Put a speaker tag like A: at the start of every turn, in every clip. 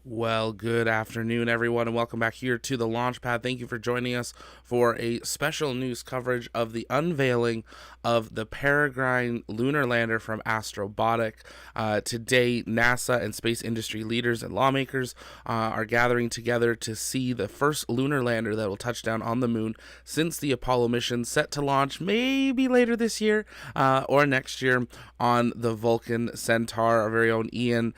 A: Well, good afternoon, everyone, and welcome back here to the Launchpad. Thank you for joining us for a special news coverage of the unveiling of the Peregrine lunar lander from Astrobotic. Today, NASA and space industry leaders and lawmakers are gathering together to see the first lunar lander that will touch down on the moon since the Apollo mission, set to launch maybe later this year or next year on the Vulcan Centaur. Our very own Ian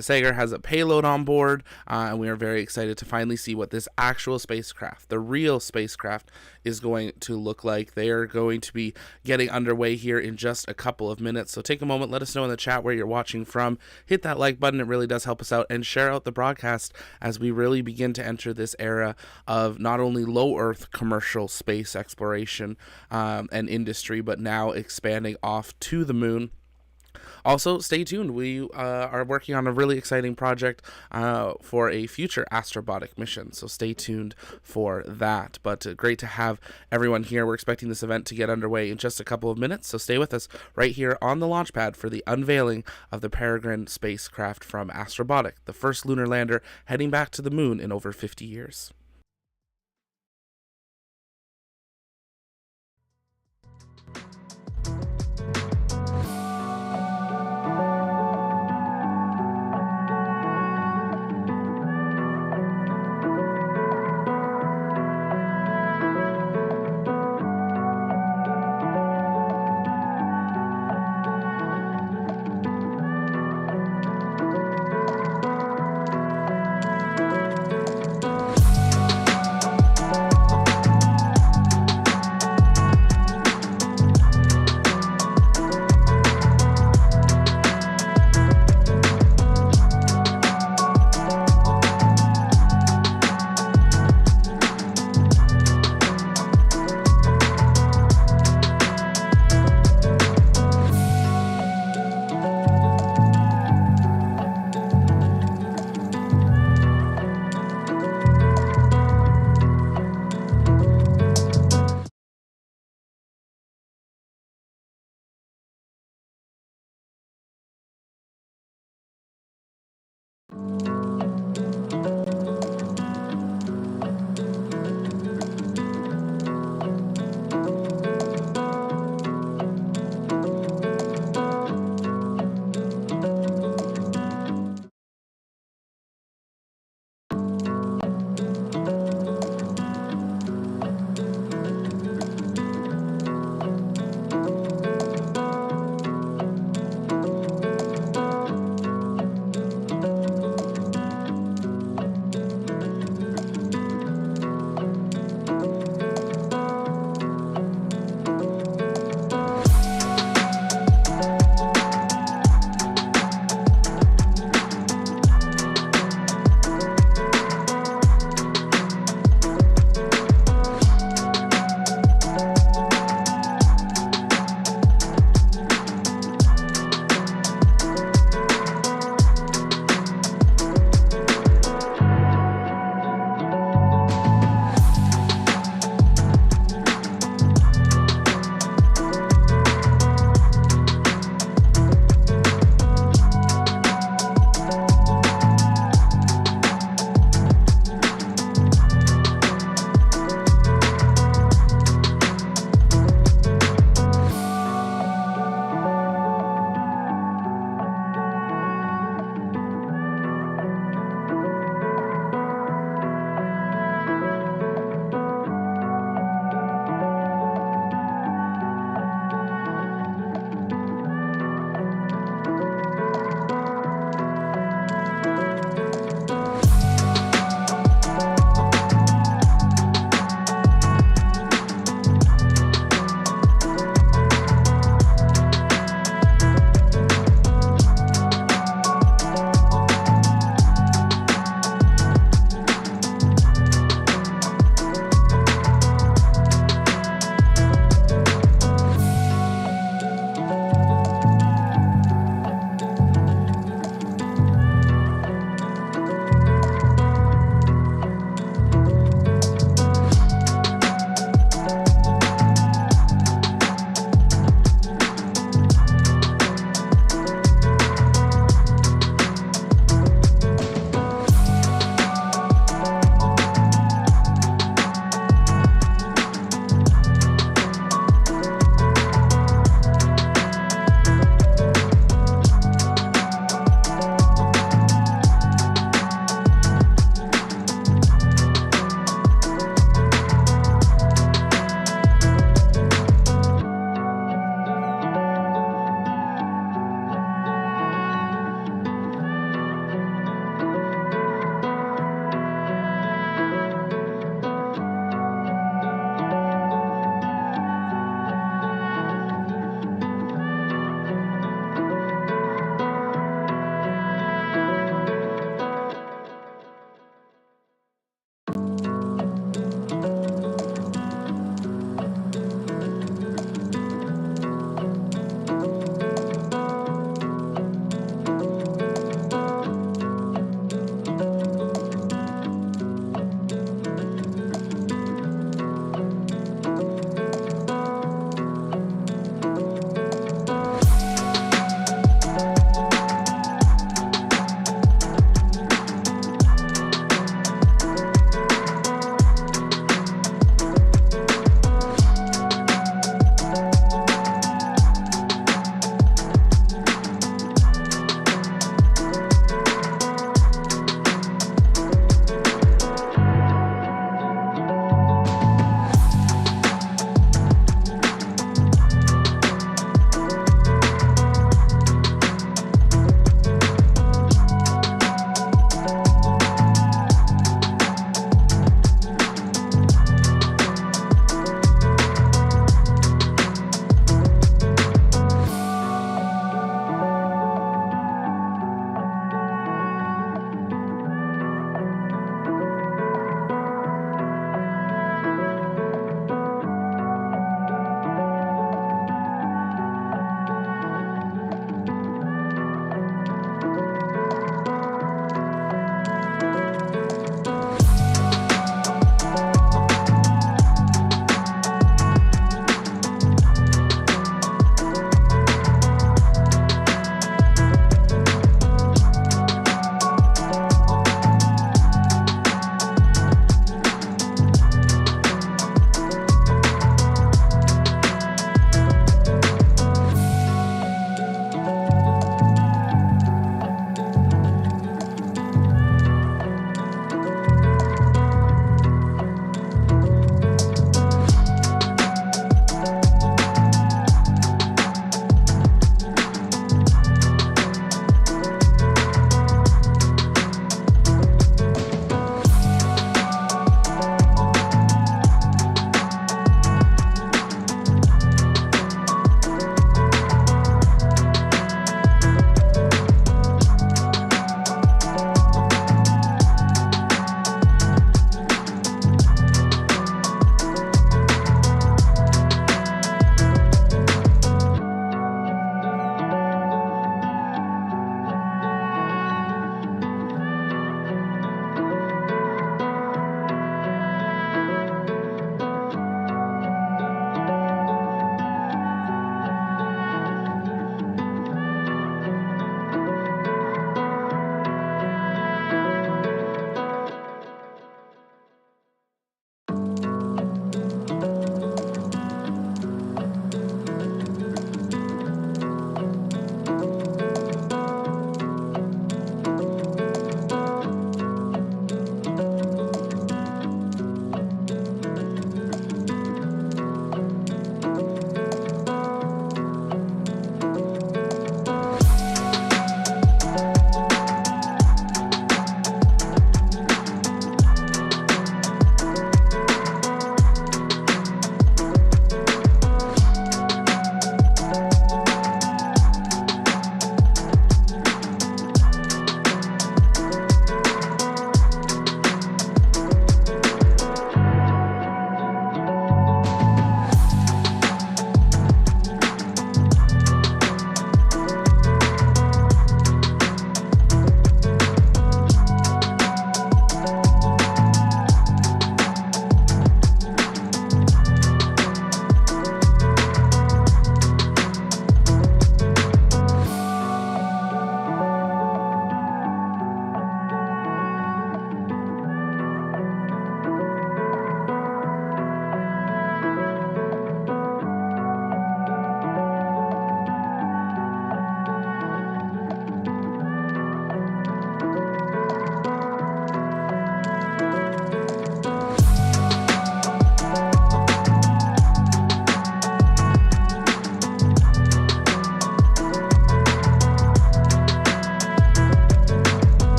A: Sager has a payload on board. And we are very excited to finally see what this actual spacecraft, the real spacecraft, is going to look like. They are going to be getting underway here in just a couple of minutes. So take a moment, let us know in the chat where you're watching from. Hit that like button, it really does help us out, and share out the broadcast as we really begin to enter this era of not only low Earth commercial space exploration and industry, but now expanding off to the moon. Also, stay tuned. We are working on a really exciting project for a future Astrobotic mission, so stay tuned for that. But great to have everyone here. We're expecting this event to get underway in just a couple of minutes, so stay with us right here on the Launchpad for the unveiling of the Peregrine spacecraft from Astrobotic, the first lunar lander heading back to the moon in over 50 years.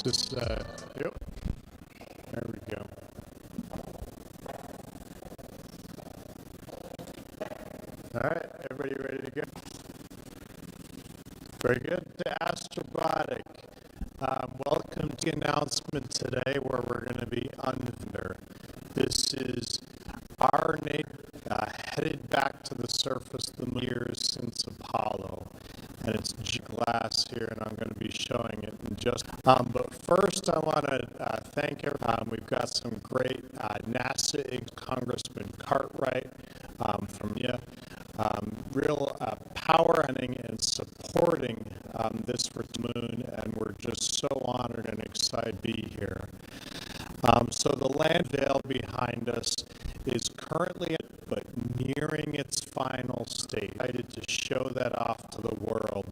B: This, yep, there we go. All right, everybody ready to go? Very good. To Astrobotic. Welcome to the announcement today where we're going to be under. This is our headed back to the surface the years since Apollo. And it's glass here, and I'm going to be showing it in just. But first, I want to thank everyone. We've got some great NASA Congressman Cartwright from you. Real power and supporting this for the moon, and we're just so honored and excited to be here. So the LANDER behind us is currently but nearing its final stage. Excited to show that off to the world.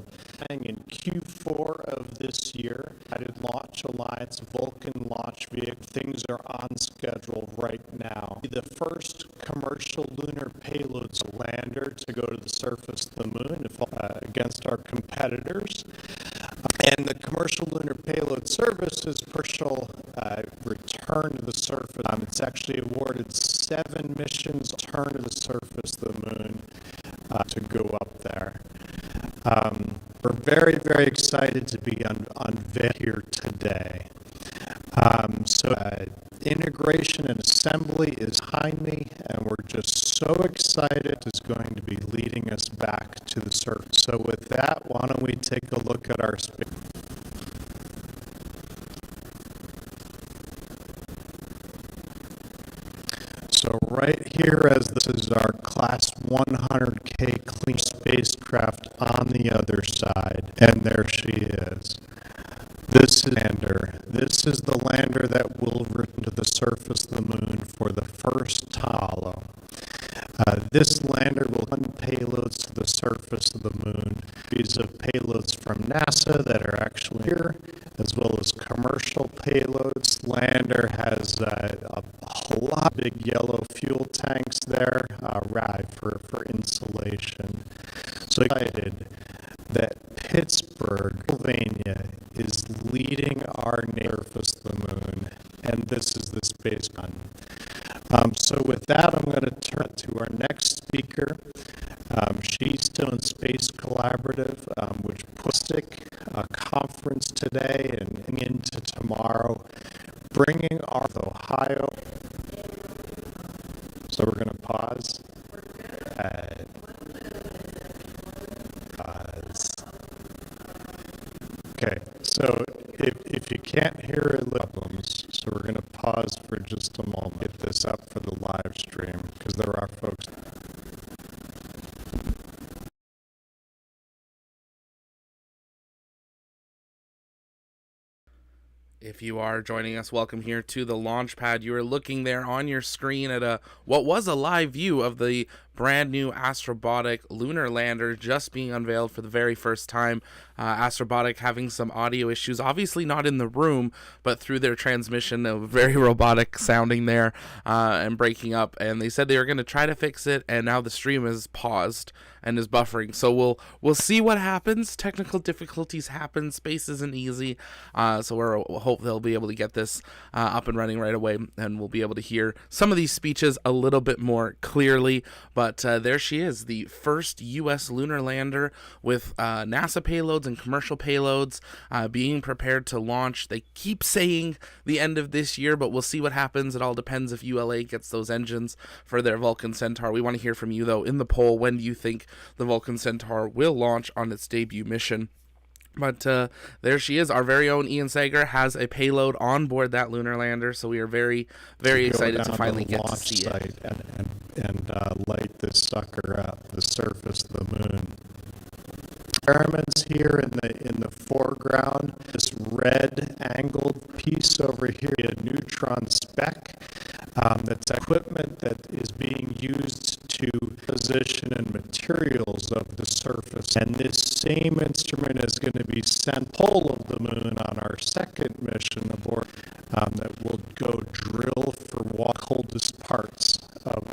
B: In Q4 of this year, United Launch Alliance Vulcan launch vehicle. Things are on schedule right now. The first commercial lunar payloads lander to go to the surface of the moon against our competitors. And the commercial lunar payload service is partial return to the surface. It's actually awarded 7 missions return to the surface of the moon to go up there. We're very, very excited to be unveiled here today. Integration and assembly is behind me, and we're just so excited it's going to be leading us back to the surface. So with that, why don't we take a look at our space. So right here, as this is our Class 100K clean spacecraft on the other side, and there she is. This is LANDER. This is the LANDER that will return to the surface of the moon for the first time. This LANDER will send payloads to the surface of the moon. These are payloads from NASA that are actually here, as well as commercial payloads. LANDER has a lot of big yellow fuel tanks there, for insulation. So excited that Pittsburgh, Pennsylvania, is leading our surface of the moon, and this is the space gun. So with that, I'm going to turn to our next speaker, Keystone Space Collaborative, which puts a conference today and into tomorrow, bringing our Ohio. So we're going to pause. Okay, so if you can't hear it, problems. So we're going to pause for just a moment. Get this up for the live stream because there are folks.
A: If you are joining us, welcome here to the launch pad. You are looking there on your screen at what was a live view of the brand new Astrobotic lunar lander just being unveiled for the very first time. Astrobotic having some audio issues, obviously not in the room, but through their transmission, very robotic sounding there and breaking up. And they said they were going to try to fix it, and now the stream is paused and is buffering. So we'll see what happens. Technical difficulties happen. Space isn't easy, so we'll hope they'll be able to get this up and running right away, and we'll be able to hear some of these speeches a little bit more clearly. But there she is, the first U.S. lunar lander with NASA payloads and commercial payloads being prepared to launch. They keep saying the end of this year, but we'll see what happens. It all depends if ULA gets those engines for their Vulcan Centaur. We want to hear from you, though, in the poll. When do you think the Vulcan Centaur will launch on its debut mission? But there she is. Our very own Ian Sager has a payload on board that lunar lander, so we are very, very excited to finally get to see it.
B: And light this sucker at the surface of the moon. Experiments here in the foreground. This red angled piece over here, a neutron speck. That's equipment that is being used to position and materials of the surface. And this same instrument is going to be sent pole of the moon on our second mission aboard that will go drill for coldest parts of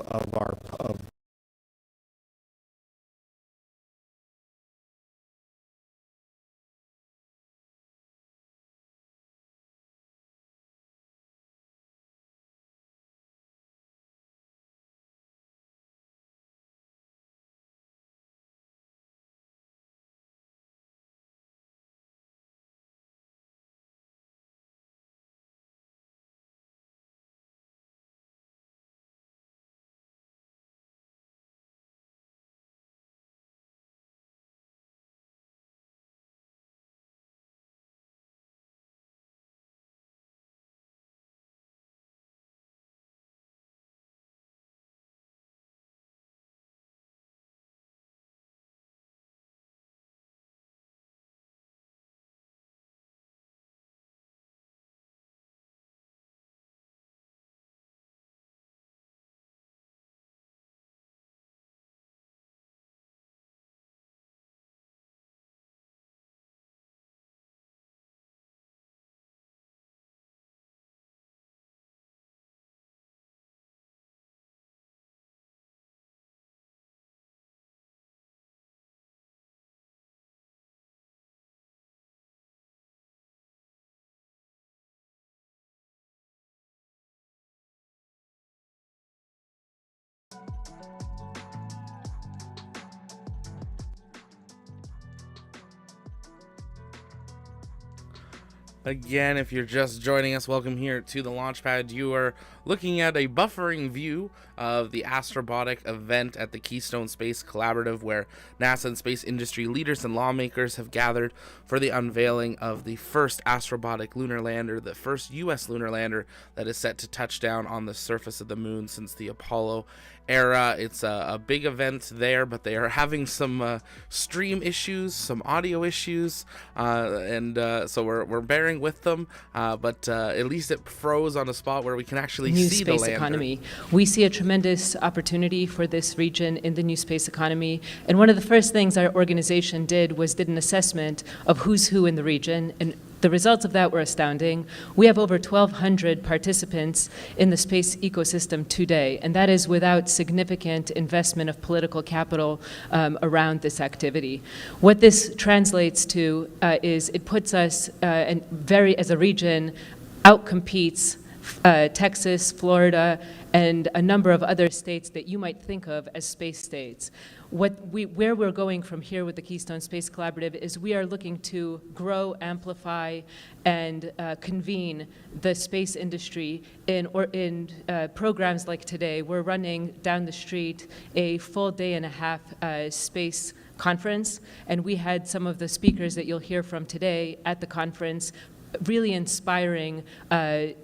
A: Again, if you're just joining us, welcome here to the Launchpad. You are looking at a buffering view of the astrobotic event at the Keystone Space Collaborative, where NASA and space industry leaders and lawmakers have gathered for the unveiling of the first astrobotic lunar lander, the first U.S. lunar lander that is set to touch down on the surface of the moon since the Apollo era. It's a big event there, but they are having some stream issues, some audio issues, and so we're bearing with them, but at least it froze on a spot where we can actually
C: new
A: see the
C: space
A: lander.
C: economy. We see a tremendous opportunity for this region in the new space economy, and one of the first things our organization did an assessment of who's who in the region, and the results of that were astounding. We have over 1,200 participants in the space ecosystem today, and that is without significant investment of political capital around this activity. What this translates to is it puts us, as a region, outcompetes Texas, Florida, and a number of other states that you might think of as space states. Where we're going from here with the Keystone Space Collaborative is we are looking to grow, amplify, and convene the space industry in programs like today. We're running down the street a full day and a half space conference, and we had some of the speakers that you'll hear from today at the conference really inspiring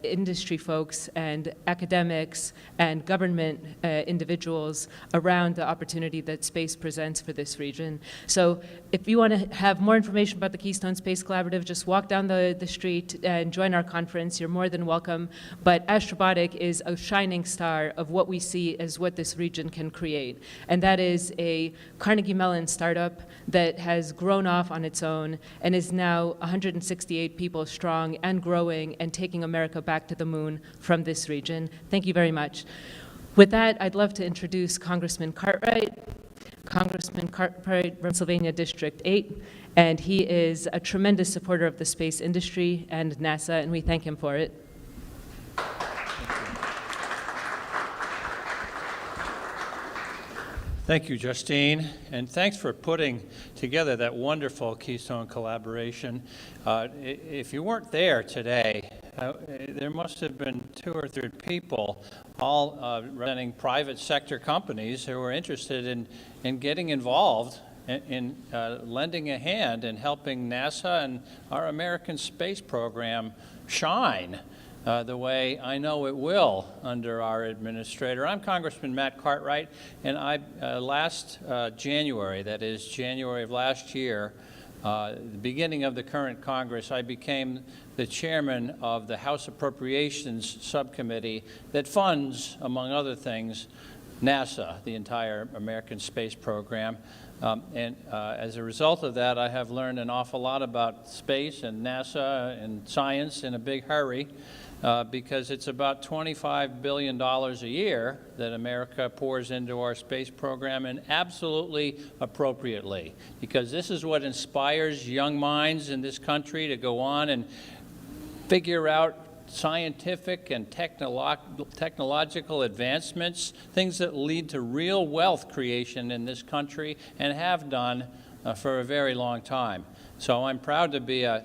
C: industry folks and academics and government individuals around the opportunity that space presents for this region. So if you want to have more information about the Keystone Space Collaborative, just walk down the street and join our conference. You're more than welcome. But Astrobotic is a shining star of what we see as what this region can create. And that is a Carnegie Mellon startup that has grown off on its own and is now 168 people strong and growing and taking America back to the moon from this region. Thank you very much. With that, I'd love to introduce Congressman Cartwright. Congressman Cartwright, Pennsylvania District 8, and he is a tremendous supporter of the space industry and NASA, and we thank him for it.
D: Thank you, Justine, and thanks for putting together that wonderful Keystone collaboration. If you weren't there today, there must have been 2 or 3 people, all running private sector companies who were interested in getting involved in lending a hand in helping NASA and our American space program shine the way I know it will under our administrator. I'm Congressman Matt Cartwright, and I last January, that is January of last year, the beginning of the current Congress, I became the chairman of the House Appropriations Subcommittee that funds, among other things, NASA, the entire American space program. As a result of that, I have learned an awful lot about space and NASA and science in a big hurry. Because it's about $25 billion a year that America pours into our space program, and absolutely appropriately, because this is what inspires young minds in this country to go on and figure out scientific and technological advancements, things that lead to real wealth creation in this country and have done for a very long time. So I'm proud to be a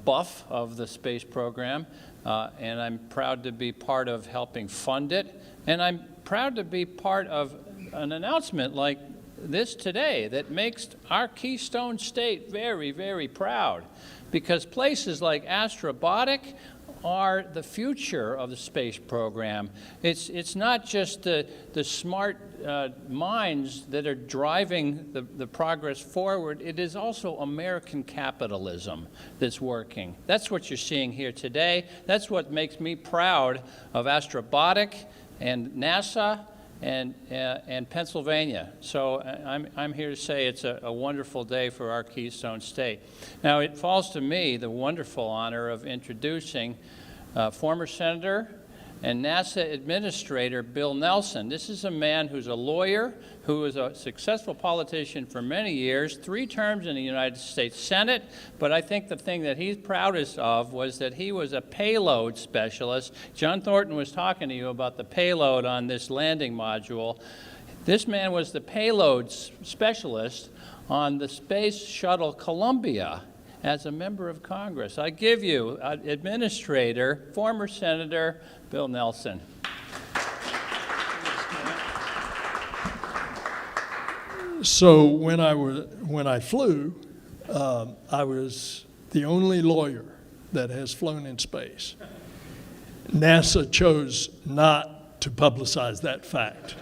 D: buff of the space program, and I'm proud to be part of helping fund it, and I'm proud to be part of an announcement like this today that makes our Keystone State very, very proud, because places like Astrobotic are the future of the space program. It's not just the smart minds that are driving the progress forward. It is also American capitalism that's working. That's what you're seeing here today. That's what makes me proud of Astrobotic and NASA and Pennsylvania. So I'm here to say it's a wonderful day for our Keystone State. Now, it falls to me the wonderful honor of introducing former Senator and NASA Administrator Bill Nelson. This is a man who's a lawyer, who was a successful politician for many years, 3 terms in the United States Senate, but I think the thing that he's proudest of was that he was a payload specialist. John Thornton was talking to you about the payload on this landing module. This man was the payload specialist on the Space Shuttle Columbia. as a member of Congress. I give you Administrator, former Senator Bill Nelson.
E: So when I flew, I was the only lawyer that has flown in space. NASA chose not to publicize that fact.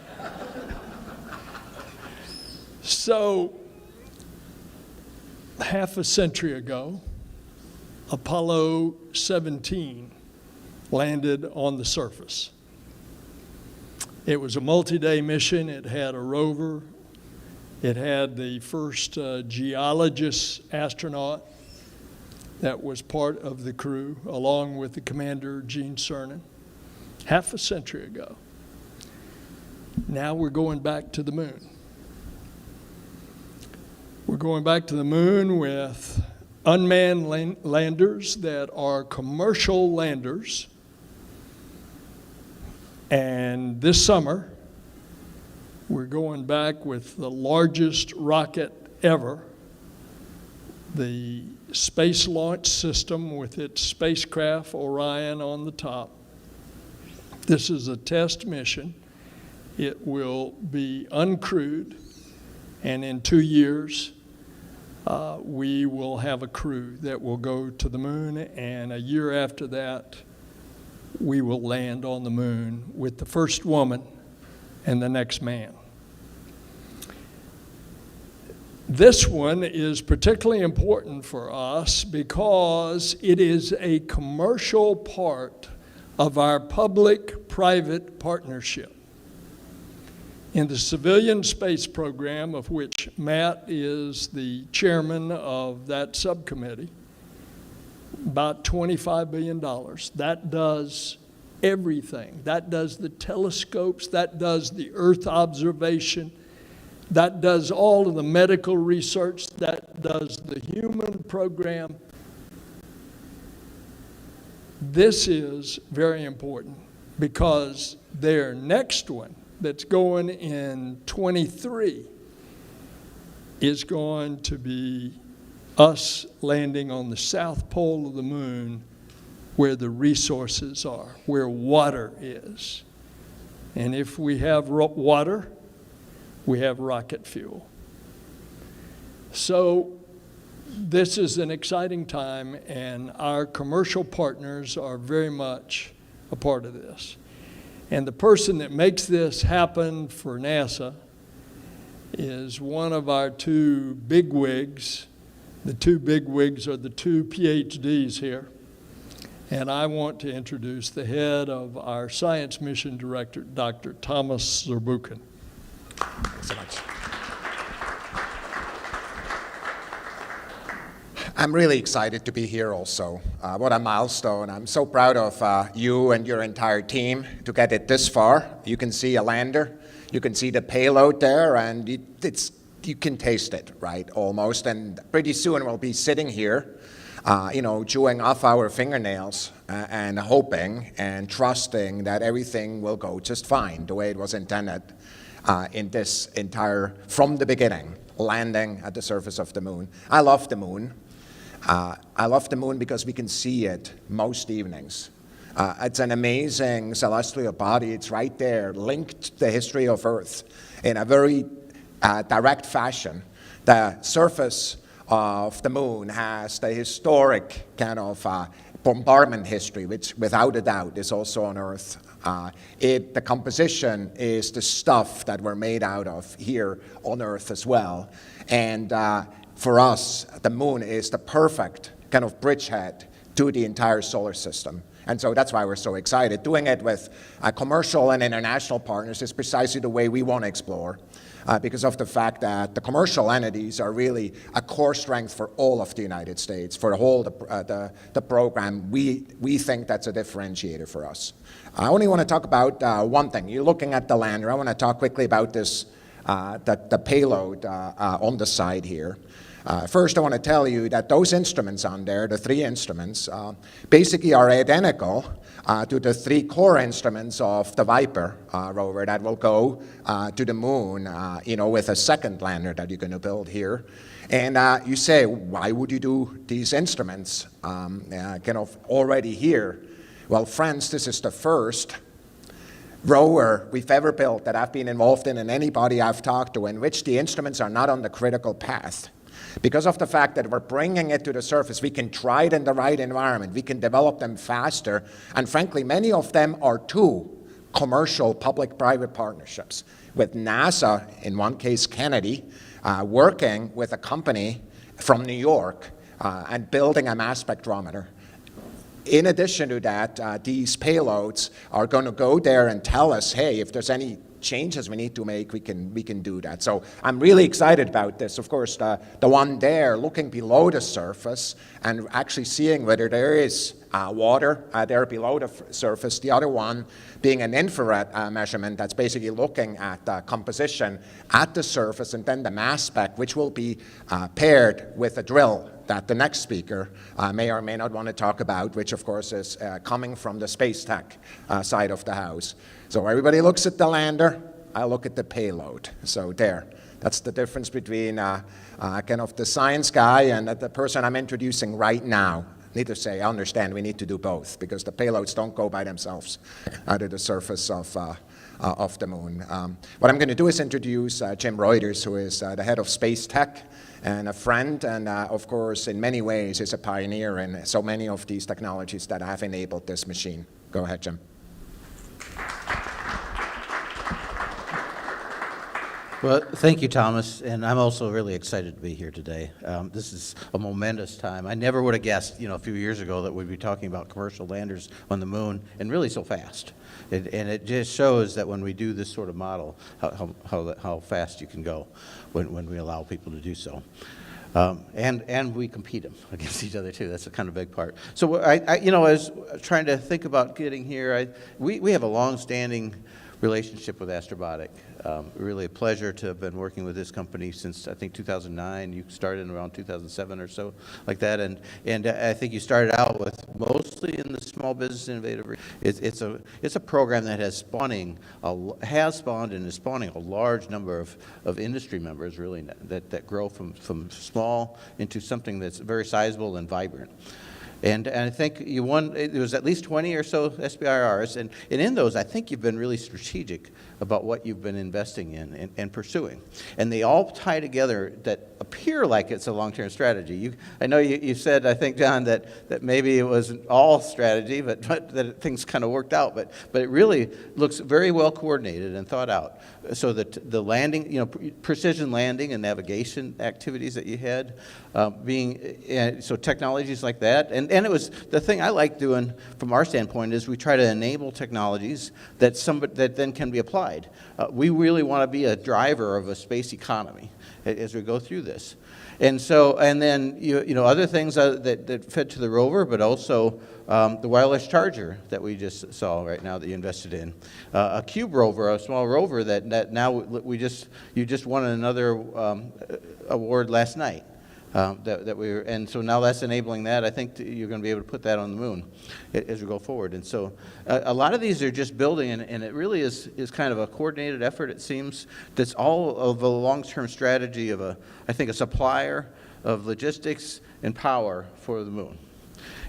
E: So half a century ago, Apollo 17 landed on the surface. It was a multi-day mission. It had a rover. It had the first geologist astronaut that was part of the crew, along with the commander, Gene Cernan, half a century ago. Now we're going back to the moon. We're going back to the moon with unmanned landers that are commercial landers. And this summer, we're going back with the largest rocket ever, the Space Launch System with its spacecraft Orion on the top. This is a test mission. It will be uncrewed, and in 2 years, we will have a crew that will go to the moon, and a year after that, we will land on the moon with the first woman and the next man. This one is particularly important for us because it is a commercial part of our public-private partnership. In the civilian space program, of which Matt is the chairman of that subcommittee, about $25 billion. That does everything. That does the telescopes, that does the Earth observation, that does all of the medical research, that does the human program. This is very important because their next one that's going in 23 is going to be us landing on the south pole of the moon where the resources are, where water is. And if we have water, we have rocket fuel. So this is an exciting time, and our commercial partners are very much a part of this. And the person that makes this happen for NASA is one of our two bigwigs. The two bigwigs are the two PhDs here. And I want to introduce the head of our Science Mission Director, Dr. Thomas Zurbuchen.
F: Thanks so much. I'm really excited to be here also. What a milestone. I'm so proud of you and your entire team to get it this far. You can see a lander, you can see the payload there, and you can taste it, right, almost. And pretty soon we'll be sitting here, chewing off our fingernails and hoping and trusting that everything will go just fine the way it was intended in this entire, from the beginning, landing at the surface of the moon. I love the moon. I love the moon because we can see it most evenings. It's an amazing celestial body. It's right there, linked to the history of Earth in a very direct fashion. The surface of the moon has the historic kind of bombardment history, which without a doubt is also on Earth. The composition is the stuff that we're made out of here on Earth as well. And for us, the moon is the perfect kind of bridgehead to the entire solar system. And so that's why we're so excited. Doing it with commercial and international partners is precisely the way we want to explore, because of the fact that the commercial entities are really a core strength for all of the United States, for the whole the program. We think that's a differentiator for us. I only want to talk about one thing. You're looking at the lander. I want to talk quickly about this, the payload on the side here. First, I want to tell you that those instruments on there, the 3 instruments, basically are identical to the 3 core instruments of the Viper rover that will go to the moon, with a second lander that you're going to build here. And you say, why would you do these instruments already here? Well, friends, this is the first rover we've ever built that I've been involved in, and anybody I've talked to, in which the instruments are not on the critical path. Because of the fact that we're bringing it to the surface, we can try it in the right environment, we can develop them faster, and frankly, many of them are 2 commercial public-private partnerships, with NASA, in one case Kennedy, working with a company from New York and building a mass spectrometer. In addition to that, these payloads are going to go there and tell us, hey, if there's any changes we need to make, we can do that. So I'm really excited about this. Of course, the one there, looking below the surface and actually seeing whether there is water there below the surface. The other one being an infrared measurement that's basically looking at composition at the surface, and then the mass spec, which will be paired with a drill that the next speaker may or may not want to talk about, which of course is coming from the space tech side of the house. So everybody looks at the lander, I look at the payload. So there, that's the difference between kind of the science guy and the person I'm introducing right now. Need to say, I understand we need to do both, because the payloads don't go by themselves to the surface of the moon. What I'm going to do is introduce Jim Reuters, who is the head of space tech and a friend, and of course, in many ways, is a pioneer in so many of these technologies that have enabled this machine. Go ahead, Jim.
G: Well, thank you, Thomas, and I'm also really excited to be here today. This is a momentous time. I never would have guessed, a few years ago that we'd be talking about commercial landers on the moon, and really so fast. And it just shows that when we do this sort of model, how fast you can go when we allow people to do so. And we compete them against each other too. That's a kind of big part. So I was trying to think about getting here. We have a long-standing relationship with Astrobotic. Really a pleasure to have been working with this company since, I think, 2009. You started in around 2007 or so, like that. And I think you started out with mostly in the small business innovative. It's a program that has spawned and is spawning a large number of industry members, really, that grow from small into something that's very sizable and vibrant. And I think there was at least 20 or so SBIRs, and in those, I think you've been really strategic about what you've been investing in and pursuing. And they all tie together that appear like it's a long-term strategy. I know you said, I think, John, that maybe it wasn't all strategy, but that things kind of worked out. But it really looks very well coordinated and thought out. So that the landing, precision landing and navigation activities that you had, so technologies like that. And it was, the thing I like doing from our standpoint is we try to enable technologies that then can be applied. We really want to be a driver of a space economy as we go through this. And then other things that fit to the rover, but also the wireless charger that we just saw right now that you invested in, a cube rover, a small rover that now you just won another award last night. And so now that's enabling that. I think you're going to be able to put that on the moon as we go forward. And so a lot of these are just building, and it really is kind of a coordinated effort, it seems, that's all of a long-term strategy of I think a supplier of logistics and power for the moon.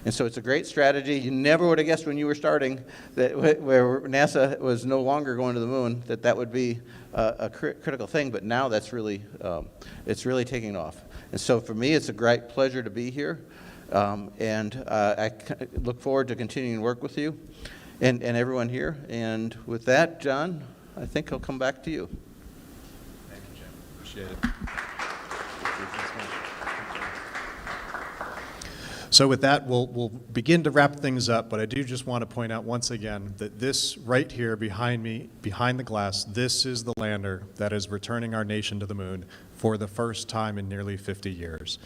G: And so it's a great strategy. You never would have guessed when you were starting that where NASA was no longer going to the moon that would be a critical thing, but now that's really, it's really taking off. And so for me, it's a great pleasure to be here, and I look forward to continuing to work with you and everyone here. And with that, John, I think I'll come back to you.
B: Thank you, Jim. Appreciate it. So with that, we'll begin to wrap things up, but I do just want to point out once again that this right here behind me, behind the glass, this is the lander that is returning our nation to the moon for the first time in nearly 50 years.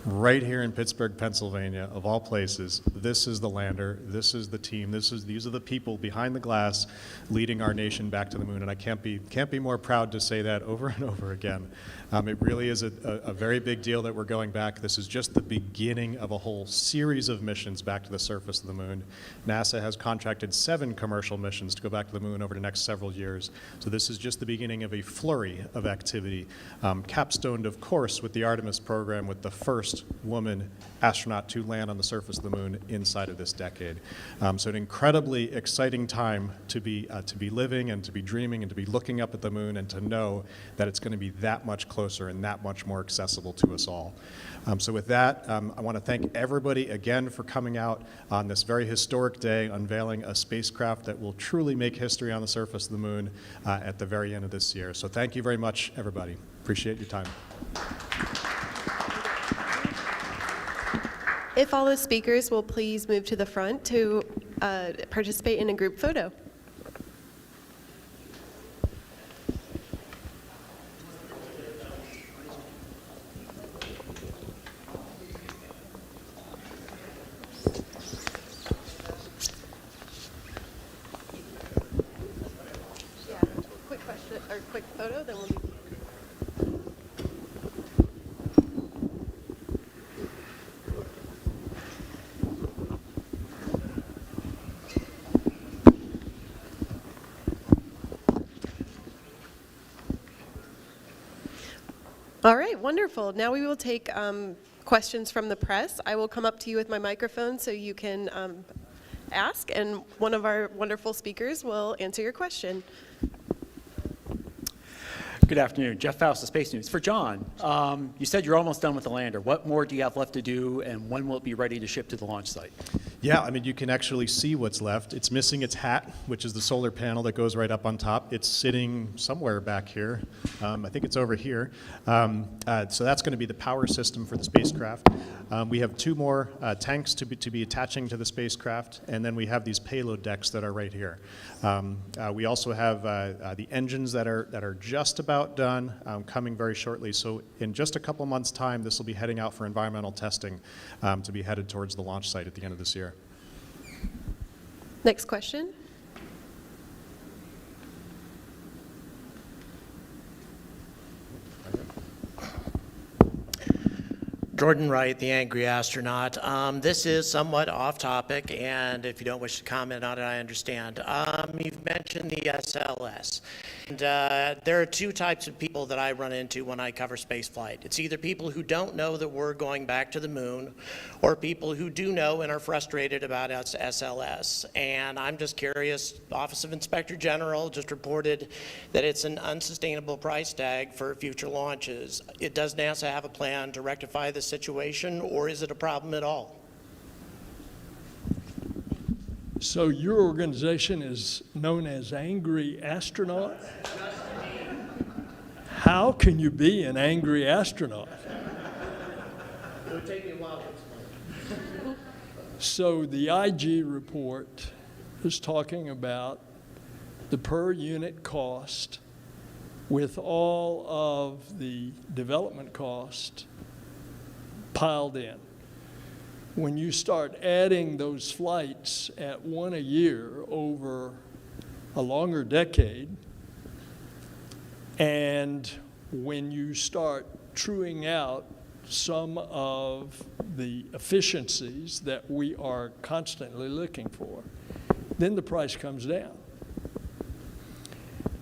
B: right here in Pittsburgh, Pennsylvania, of all places. This is the lander. This is the team. These are the people behind the glass leading our nation back to the moon. And I can't be more proud to say that over and over again. It really is a very big deal that we're going back. This is just the beginning of a whole series of missions back to the surface of the moon. NASA has contracted 7 commercial missions to go back to the moon over the next several years. So this is just the beginning of a flurry of activity, capstoned, of course, with the Artemis program, with the first woman astronaut to land on the surface of the moon inside of this decade. So an incredibly exciting time to be living and to be dreaming and to be looking up at the moon and to know that it's going to be that much closer and that much more accessible to us all. So with that, I want to thank everybody again for coming out on this very historic day, unveiling a spacecraft that will truly make history on the surface of the moon at the very end of this year. So thank you very much, everybody. Appreciate your time.
H: If all the speakers will please move to the front to participate in a group photo. Quick question or quick photo, then we'll do. All right, wonderful. Now we will take questions from the press. I will come up to you with my microphone so you can ask, and one of our wonderful speakers will answer your question.
I: Good afternoon. Jeff Faust of Space News. For John, you said you're almost done with the lander. What more do you have left to do, and when will it be ready to ship to the launch site?
B: Yeah, I mean, you can actually see what's left. It's missing its hat, which is the solar panel that goes right up on top. It's sitting somewhere back here. I think it's over here. So that's going to be the power system for the spacecraft. We have 2 more tanks to be attaching to the spacecraft, and then we have these payload decks that are right here. We also have the engines that are just about done, coming very shortly. So in just a couple months' time, this will be heading out for environmental testing to be headed towards the launch site at the end of this year.
H: Next question.
J: Jordan Wright, the Angry Astronaut. This is somewhat off topic, and if you don't wish to comment on it, I understand. You've mentioned the SLS. And there are 2 types of people that I run into when I cover spaceflight. It's either people who don't know that we're going back to the moon, or people who do know and are frustrated about SLS. And I'm just curious, Office of Inspector General just reported that it's an unsustainable price tag for future launches. Does NASA have a plan to rectify this situation, or is it a problem at all?
E: So your organization is known as Angry Astronaut? How can you be an angry astronaut?
J: It would take me a while to explain.
E: So the IG report is talking about the per unit cost with all of the development cost piled in. When you start adding those flights at 1 a year over a longer decade, and when you start truing out some of the efficiencies that we are constantly looking for, then the price comes down.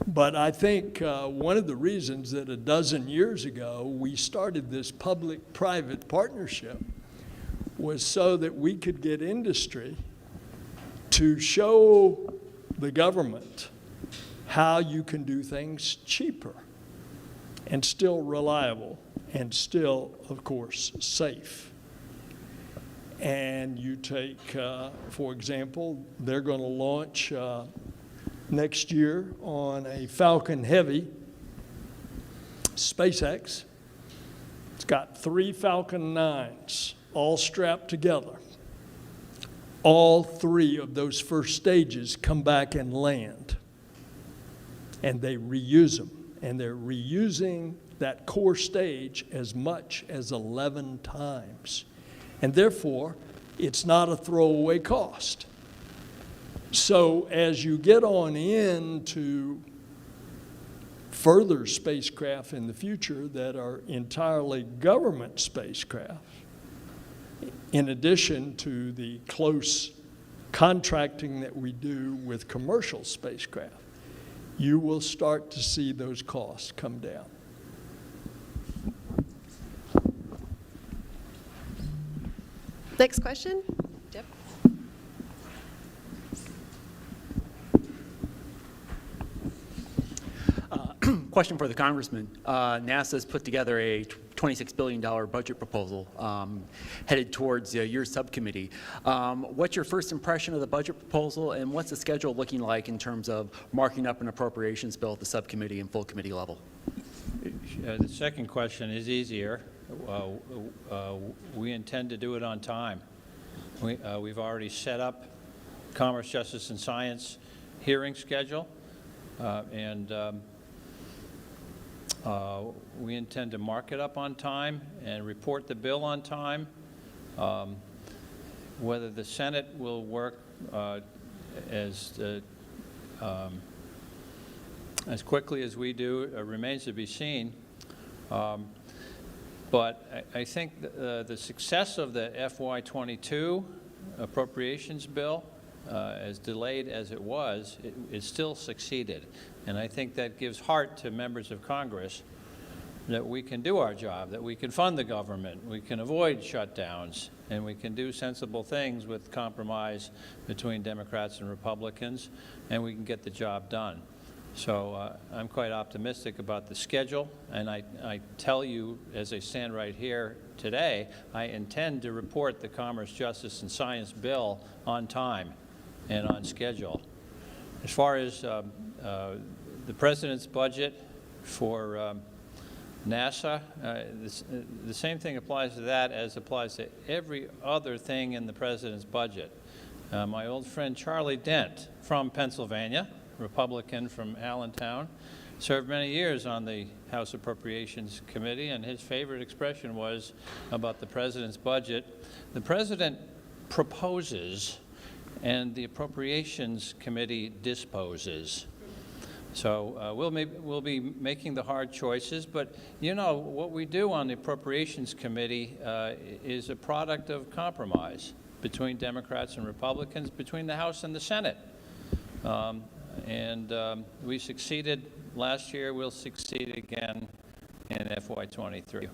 E: But I think one of the reasons that a dozen years ago we started this public-private partnership was so that we could get industry to show the government how you can do things cheaper and still reliable and still, of course, safe. And you take, for example, they're going to launch next year on a Falcon Heavy, SpaceX. It's got 3 Falcon 9s all strapped together. All 3 of those first stages come back and land. And they reuse them. And they're reusing that core stage as much as 11 times. And therefore, it's not a throwaway cost. So as you get on into further spacecraft in the future that are entirely government spacecraft, in addition to the close contracting that we do with commercial spacecraft, you will start to see those costs come down.
H: Next question. Jeff.
I: Question for the congressman. NASA has put together a $26 billion budget proposal headed towards your subcommittee. What's your first impression of the budget proposal, and what's the schedule looking like in terms of marking up an appropriations bill at the subcommittee and full committee level?
D: The second question is easier. We intend to do it on time. We've already set up Commerce, Justice, and Science hearing schedule, and we intend to mark it up on time and report the bill on time. Whether the Senate will work as quickly as we do remains to be seen. But I think the success of the FY22 appropriations bill, as delayed as it was, it still succeeded. And I think that gives heart to members of Congress that we can do our job, that we can fund the government, we can avoid shutdowns, and we can do sensible things with compromise between Democrats and Republicans, and we can get the job done. So I'm quite optimistic about the schedule, and I tell you, as I stand right here today, I intend to report the Commerce, Justice, and Science bill on time and on schedule. As far as the President's budget for NASA, the same thing applies to that as applies to every other thing in the President's budget. My old friend Charlie Dent from Pennsylvania, Republican from Allentown, served many years on the House Appropriations Committee, and his favorite expression was about the President's budget: the President proposes and the Appropriations Committee disposes. So we'll be making the hard choices, but you know, what we do on the Appropriations Committee is a product of compromise between Democrats and Republicans, between the House and the Senate. We succeeded last year, we'll succeed again in FY23.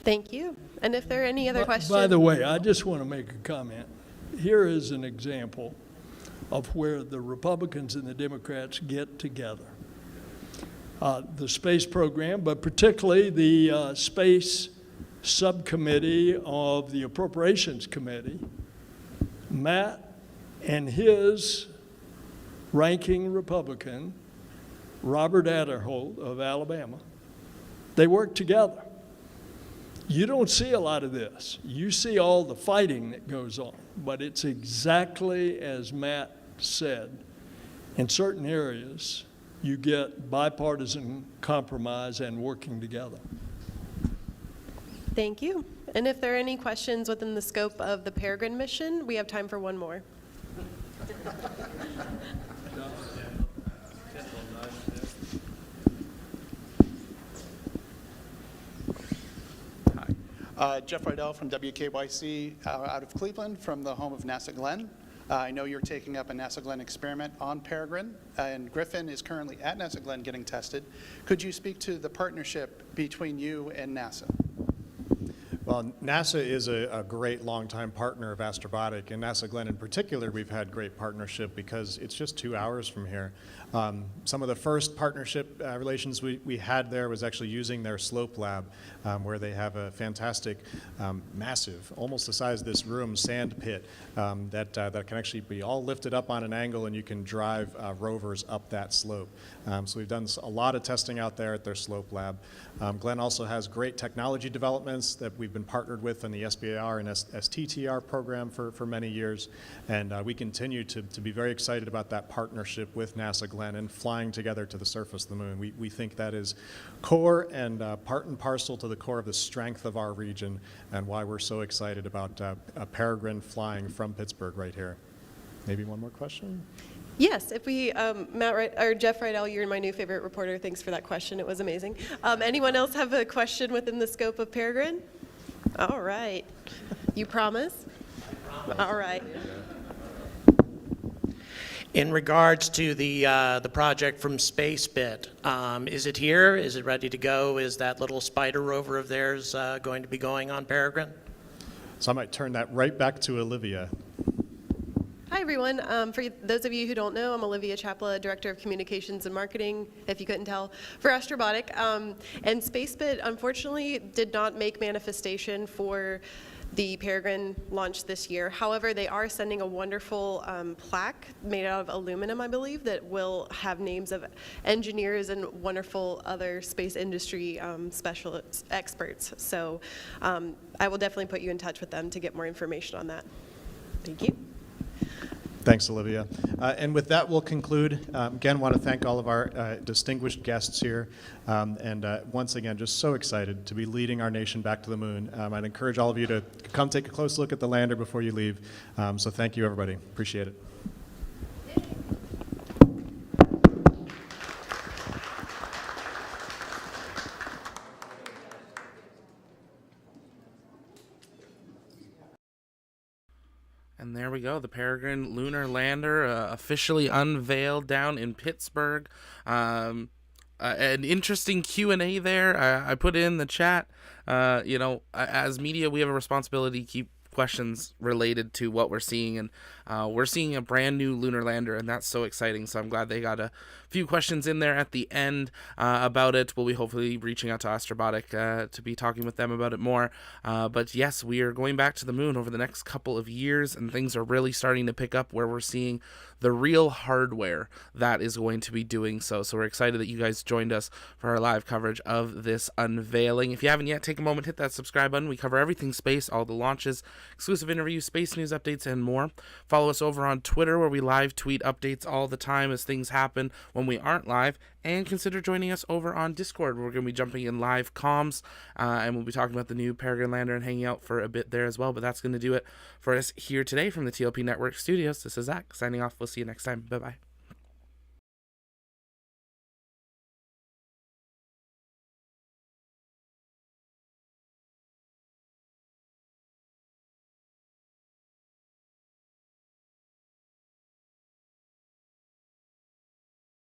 H: Thank you. And if there are any other questions?
E: By the way, I just want to make a comment. Here is an example of where the Republicans and the Democrats get together. The space program, but particularly the space subcommittee of the Appropriations Committee, Matt and his ranking Republican, Robert Aderholt of Alabama, they work together. You don't see a lot of this. You see all the fighting that goes on, but it's exactly as Matt said. In certain areas, you get bipartisan compromise and working together.
H: Thank you. And if there are any questions within the scope of the Peregrine mission, we have time for one more.
K: Jeff Rydell from WKYC out of Cleveland, from the home of NASA Glenn. I know you're taking up a NASA Glenn experiment on Peregrine, and Griffin is currently at NASA Glenn getting tested. Could you speak to the partnership between you and NASA?
B: Well, NASA is a great longtime partner of Astrobotic, and NASA Glenn in particular, we've had great partnership because it's just 2 hours from here. Some of the first partnership relations we had there was actually using their slope lab, where they have a fantastic, massive, almost the size of this room, sand pit that can actually be all lifted up on an angle, and you can drive rovers up that slope. So we've done a lot of testing out there at their slope lab. Glenn also has great technology developments that we've we've been partnered with in the SBIR and STTR program for many years, and we continue to be very excited about that partnership with NASA Glenn and flying together to the surface of the moon. We think that is core and part and parcel to the core of the strength of our region and why we're so excited about Peregrine flying from Pittsburgh right here. Maybe one more question?
H: Yes, if we, Jeff Rydell, you're my new favorite reporter. Thanks for that question. It was amazing. Anyone else have a question within the scope of Peregrine? All right. You promise? All right.
J: In regards to the project from SpaceBit, is it here? Is it ready to go? Is that little spider rover of theirs going to be going on Peregrine?
B: So I might turn that right back to Olivia.
H: Hi, everyone. For those of you who don't know, I'm Olivia Chapla, Director of Communications and Marketing, if you couldn't tell, for Astrobotic. And SpaceBit, unfortunately, did not make manifestation for the Peregrine launch this year. However, they are sending a wonderful plaque made out of aluminum, I believe, that will have names of engineers and wonderful other space industry specialists, experts. So I will definitely put you in touch with them to get more information on that. Thank you.
B: Thanks, Olivia. And with that, we'll conclude. Again, want to thank all of our distinguished guests here. And once again, just so excited to be leading our nation back to the moon. I'd encourage all of you to come take a close look at the lander before you leave. So thank you, everybody. Appreciate it.
A: And there we go, the Peregrine Lunar Lander officially unveiled down in Pittsburgh. An interesting Q&A there. I put in the chat. As media, we have a responsibility to keep questions related to what we're seeing, and we're seeing a brand new lunar lander, and that's so exciting. So I'm glad they got a few questions in there at the end about it. We'll be hopefully reaching out to Astrobotic to be talking with them about it more. But yes, we are going back to the moon over the next couple of years, and things are really starting to pick up where we're seeing the real hardware that is going to be doing so. So we're excited that you guys joined us for our live coverage of this unveiling. If you haven't yet, take a moment, hit that subscribe button. We cover everything space, all the launches, exclusive interviews, space news updates, and more. Follow us over on Twitter, where we live tweet updates all the time as things happen when we aren't live. And consider joining us over on Discord. We're going to be jumping in live comms, and we'll be talking about the new Peregrine lander and hanging out for a bit there as well. But that's going to do it for us here today from the TLP Network Studios. This is Zach, signing off. We'll see you next time. Bye-bye.